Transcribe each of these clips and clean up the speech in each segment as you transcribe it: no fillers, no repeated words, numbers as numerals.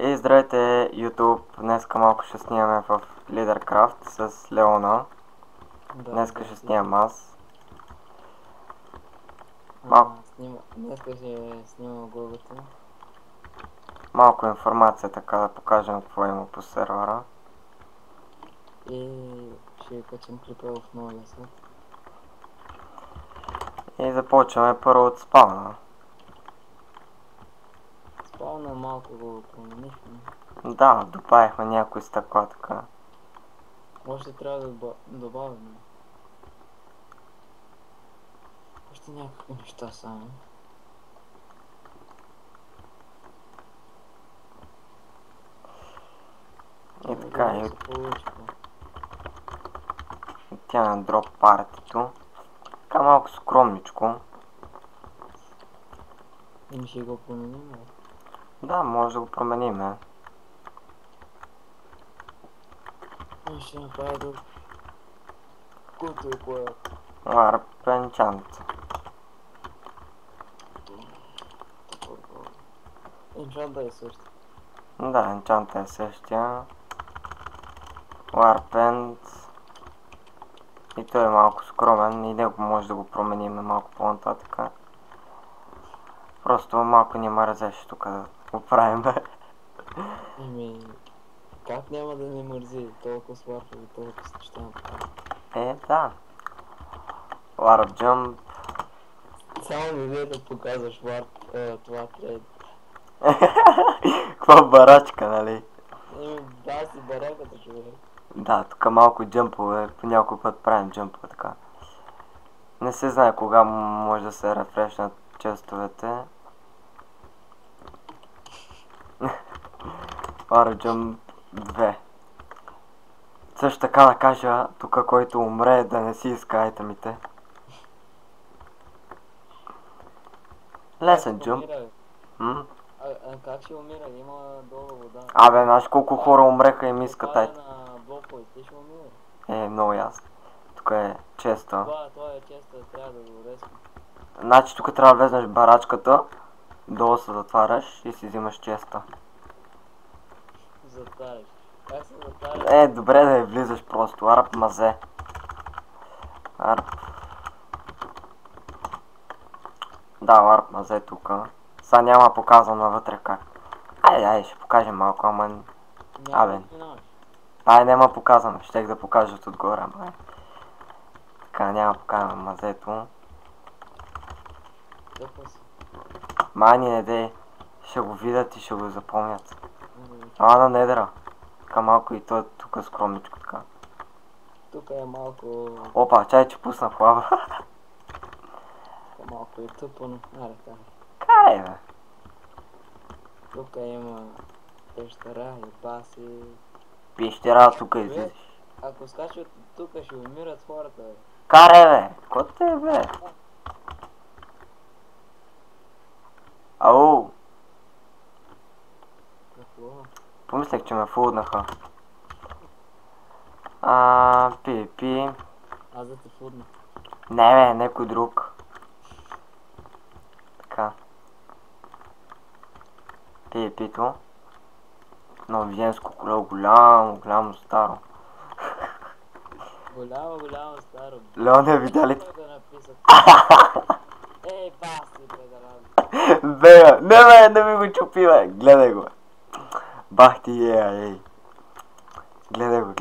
И здравейте, YouTube! Днеска малко ще снимаме в Leadercraft с Леона. Днеска ще снимам аз. Днеска ще снимам главата. Малко информация, така да покажем какво има по сервера. И ще качим клипа в новия свят. И започваме първо от спауна. Спауна малко го променихме. Да, добавихме някои стъкла така. Може трябва да добавим. Още някакви неща само. И така, и се получиха. тя на дроп партито. Така малко скромничко. И ще го променим. Да, може да го променим. Ще направя друг. Кото е кое. Warp Enchant. Енчанта е също. Да, Enchant е същия. Warpent. И той е малко скромен и него може да го променим малко по-нататък. Просто малко ни мързеше тук да го правим. Как няма да не мързи толкова с варфови, толкова с неща направи? Да. Warp Jump. Само ми вие да показваш варп, това трейд. Каква барачка, нали? Да, си бараката човек. Да, тук малко джъмпове, по някой път правим джъмпове така. Не се знае кога може да се рефрешнат честовете. Warp Jump 2. Също така да кажа, тук който умре да не си иска айтемите. Лесен джъмп. Как ще умира? Има долу вода. Абе, знаеш колко хора умреха и ми искат айтем. Това е на блокове, те ще умира. Много ясно. Тук е честа. Това е честа, трябва да го резкам. Значи тук трябва да влезнеш в барачката, долу се затваряш и си взимаш честа. Затваряш. Как се затваряш? Добре да я влизаш просто. Арп мазе. Арп. Да, арп мазе тук. Сега няма показвам навътре как. Айде, ще покажем малко, ама... Няма показвам. Щех да покажа от отгоре, ама... Така, няма покажем мазето. Мани не дей. Ще го видят и ще го запомнят. На недра. Така малко и той тук е скромничко така. Тук е малко... Опа, чай, че пуснах лава. Тук малко е тъпано. Аре, така. Кай, бе. Тук има пещера и баси. Пещера тук излизаш. Ако скачат тук ще умират хората, бе. Карай, бе. Ко те, бе? Ау. Какво? Помислех, че ме фулднаха. Пи. Аз да те фудна. Не, бе, некой друг. Така. Пито. Новиенско колело, голямо, старо. Голямо, старо. Леон е видя ли? Ей, баси, педалан. Бе, не ми го чупи, бе. Гледай го. Бах ти ей. Гледай го.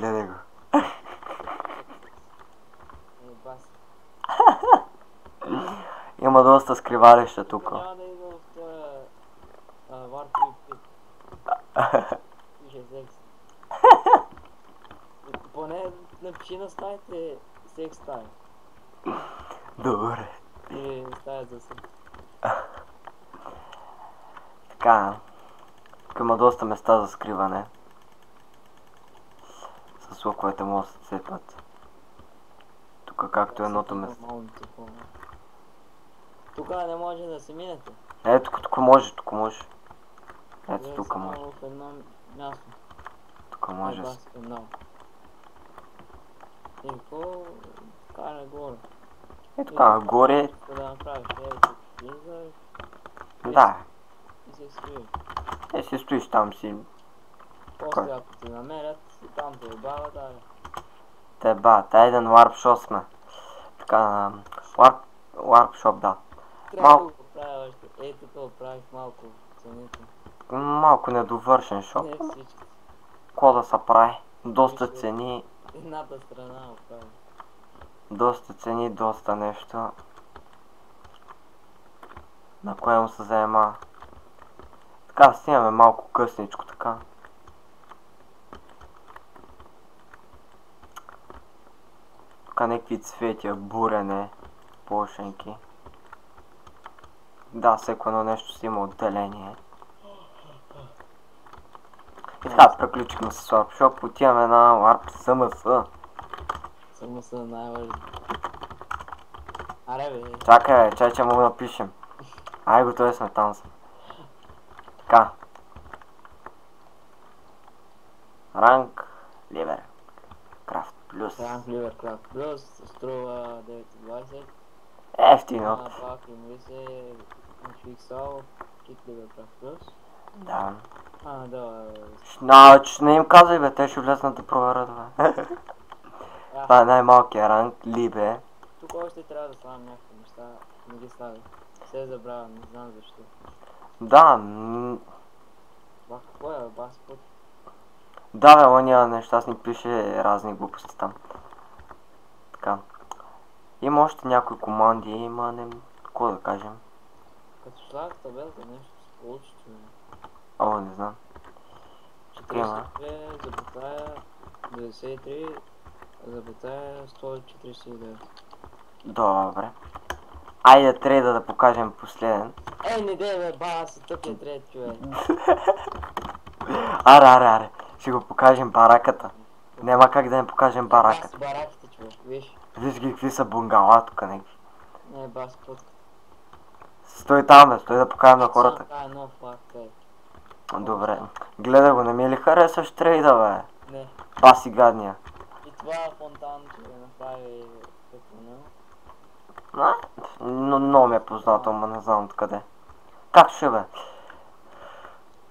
Ей, баси. Има доста скривалища тук. Няма да идва в този варпи пит. Пише секс. Поне напиши на стаите секс стая. Добре. Или стая за секс. Така. Тук има доста места за скриване. С луковете могат да се цепят. Тук както едното место. Тук не може да се минете. Тук може. Ето тук може. Само в едно място. Тук може. И какво кара горе? Тук горе. Да направиш, влизаш. Да. И се скриеш. Е, си стоиш там си. После ако те намерят, и там те обава, да. Те ба, тайден Warp сме. Така, Warp Shop, да. Трябва да го правя още. Ей, тук го правих малко цените. Малко недовършен шоп. Не всички. Какво да се прави? Доста Вижте. цени. Едната страна го прави. Доста цени, доста нещо. На кое му се заема. Така, снимаме малко късничко, така. Тук някакви цветия, бурене, плошенки. Да, всеко едно нещо си има отделение. И така, приключихме с Warp Shop, отиваме на Warp SMS. Само са най-важни. Аре бе. Чакай, че му го напишем. Ай, готови сме, там са. Така. Ранг Ливер Крафт плюс. Ранг Ливеркрафт плюс струва 9,20. Ефтино. Пак има ли се фиксал кит Ливеркрафт плюс? Да. Да. Не им казвай бе, те ще влезнат да проверят бе. Това е най-малкият ранг, Либе. Тук още трябва да слагам някакви неща, не ги слагам. Се забравям, не знам защо. Да, Ба, какво е, баспот? да бе, ония нещастник пише разни глупости там. Така. Има още някои команди, има не... Какво да кажем? Като слагах табелата нещо се получи, че О, не знам. 42, запотая 93, запотая 149. Добре. Айде трейда да покажем последен. Ей, не дей бе, баси, тук е трет човек. Аре. Ще го покажем бараката. Няма как да не покажем бараката. Бас бараките човек, виж. Виж ги какви са бунгала тук някакви. Не, бас под. Стой там бе, стой да покажем на хората. Това е нов флаг, бе. Добре. Гледай го, не ми ли харесваш трейда бе? Не. Баси гадния. И това фонтан ще го направи Петруна. Но много ми е познато, ама не знам откъде. Как ще бе?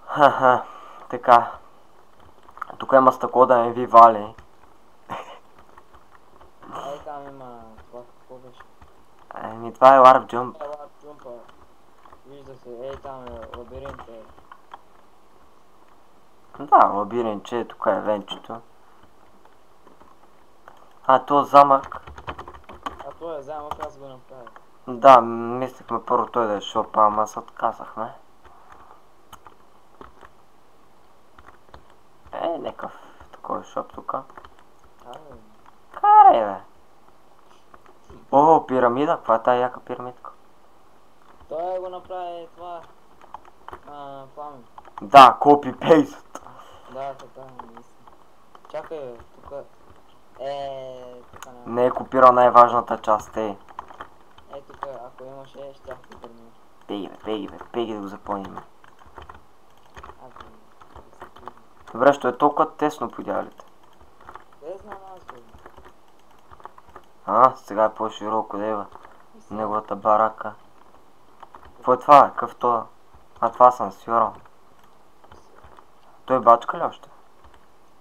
Ха, така. Тук има стъкло да не ви вали. Ей, там има това, какво беше? Еми това е Warp Jump. Това е Warp Jump. Вижда се, ей, там е лабиринт е. Да, лабиринче, тук е венчето. То замък. А това е замък, аз го направих. Да, мислихме първо той да е шопа, ама се отказахме. Някакъв такой шоп тука. Карай бе. О, пирамида, каква е тая яка пирамидка? Той го направи това. Пламен. Да, копи-пейст. Да, така е, наистина. Чакай, тук. Тук Не е копирал най-важната част, тук, ако имаше, щях да пърмиш. Пеги да го запълним. Добре, що е толкова тесно по идеалите. Не знам аз бе. Сега е по-широко, дева. Неговата барака. Какво е това, Какъв това? Това съм сигурал. Той бачка ли още?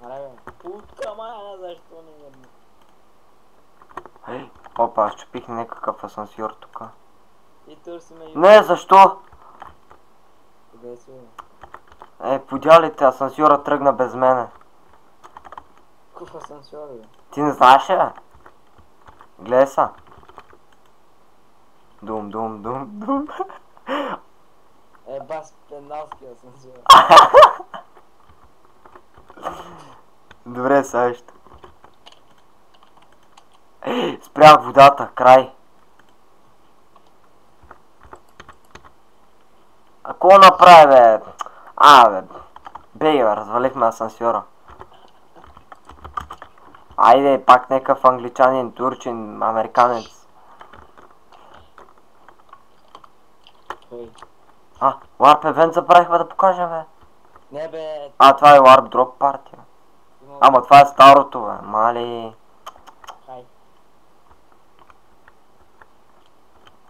Аре бе. Путка майна, защо не Опа, аз чупих някакъв асансьор тука. И търсиме Не, защо? Къде си бе? Подялите, асансьора тръгна без мене. Какъв асансьор бе? Ти не знаеш ли бе? Гледай са. Дум. Бас пеналски асансьор. Добре, също. Спрях водата, край. Какво направи бе? Бей бе, развалихме асансьора. Айде, пак някакъв англичанин, турчин, американец. Warp Event забравихме да покажем бе. Не бе. Това е Warp Drop Party. Ама това е старото бе, мали.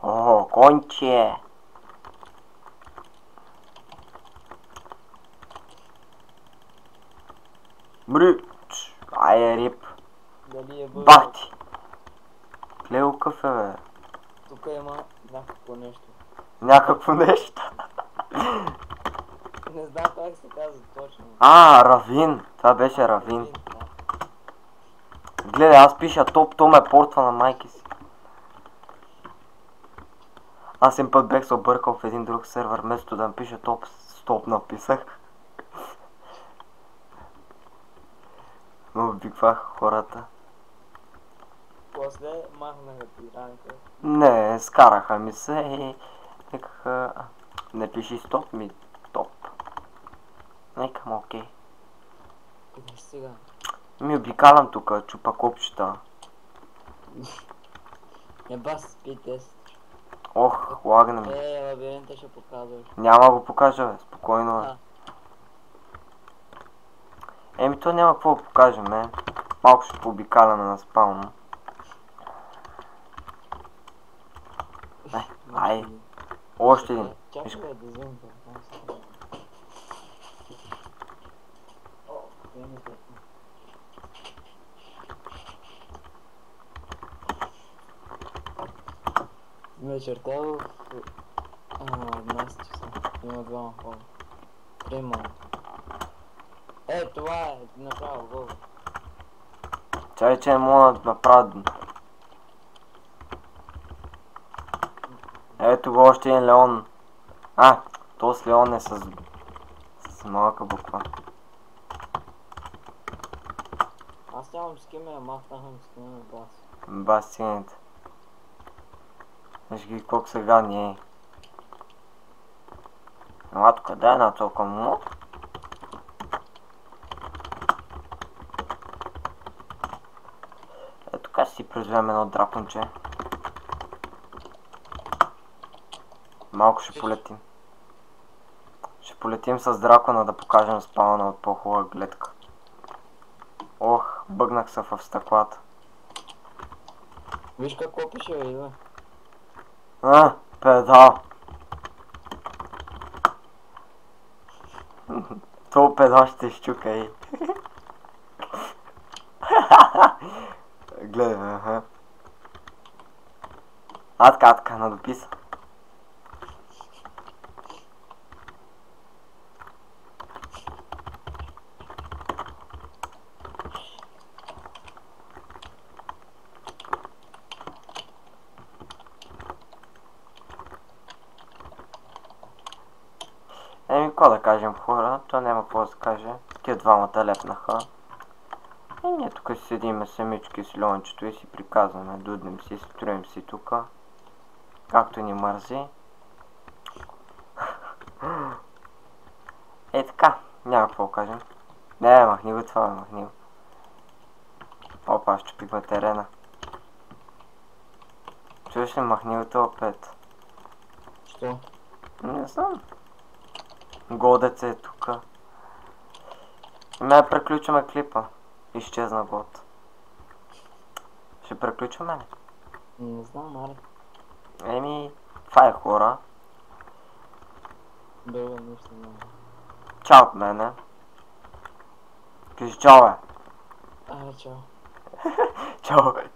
О, конче. Мри! Ай, рип. Дали е Бах ти! Клео кафе, бе. Тук има някакво нещо. Някакво нещо. Не знам как се казва точно. Равин. Това беше равин. Да. Гледай, аз пиша топ, то ме портва на майки си. Аз им път бех се объркал в един друг сервер, вместо да напиша топ, стоп написах. Но обиквах хората. После махнаха ти ранка. Не, скараха ми се и викаха, не пиши стоп, ми топ. Викам, окей. Къде си сега? Ми обикалям тука, чупа копчета. Еба спи тест. Ох, лагна ми. Лабиринта ще показваш. Няма го покажа, бе, спокойно. А. Еми, то няма какво да покажем, Малко ще пообикаляме на спална. Ай, още един. Чакай да вземем това. Вечерта в 11 часа има двама хора. Трима. Това е направо гол. Чай, че не мога да направя. Ето го още един Леон. То с Леон е с малка буква. Аз нямам скиме, махнаха ми скиме на бас. Басините. Виж ги колко са гадни, Ела тук, дай една толкова му. Ето тук си произведем едно драконче. Малко ще полетим. Ще полетим с дракона да покажем спална от по-хубава гледка. Ох, бъгнах се в стъклата. Виж какво пише, бе? Педал. То педал ще изчука и. Гледай, Така, надописа. Еми, какво да кажем, хора? То няма какво да се каже. Тия двамата лепнаха. И ние тук си седиме самички с Леончето и си приказваме, дуднем си, строим си тука. Както ни мързи. Така, няма какво да кажем. Не, махни го това, махни го. Опа, аз щупихме терена. Чуеш ли, махни го това пет? Що? Не знам. Голдец е тука. Ме преключваме клипа. Изчезна год. Ще преключваме ли? Не знам, аре. Еми, това е хора. Друго нищо няма. Чао от мене. Кажи чао, бе. Аре, чао. Чао, бе.